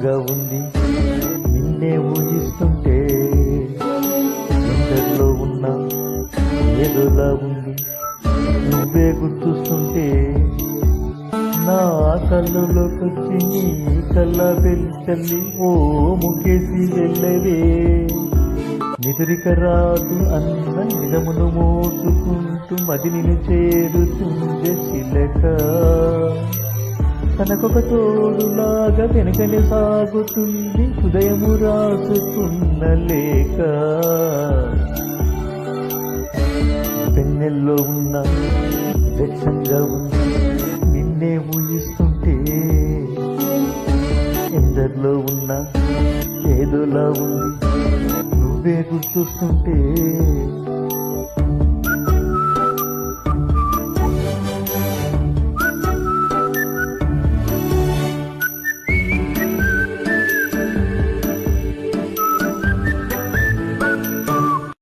వెచ్చంగా ఉంది నిన్నే ఊహిస్తుంటే, ఎందరిలో ఉన్నా ఏదోలా ఉంది నువ్వే గుర్తుస్తుంటే, నా కళ్ళలోకొచ్చి నీ కళ్ళ చల్లి ఓ ముఖేసి వెళ్ళవే, నిదురిక రాదు అన్న నిజమును మోసుకుంటూ మది నిన్ను చేరుతుందే చిలక, తనకొక తోడులాగా వెనుకనే సాగుతుంది హృదయము రాసుకున్న లేక, పెన్నెల్లో ఉన్న వెచ్చంగా ఉంది నిన్నే ఊహిస్తుంటే, ఎందరిలో ఉన్న ఏదోలా ఉంది నువ్వే గుర్తుస్తుంటే.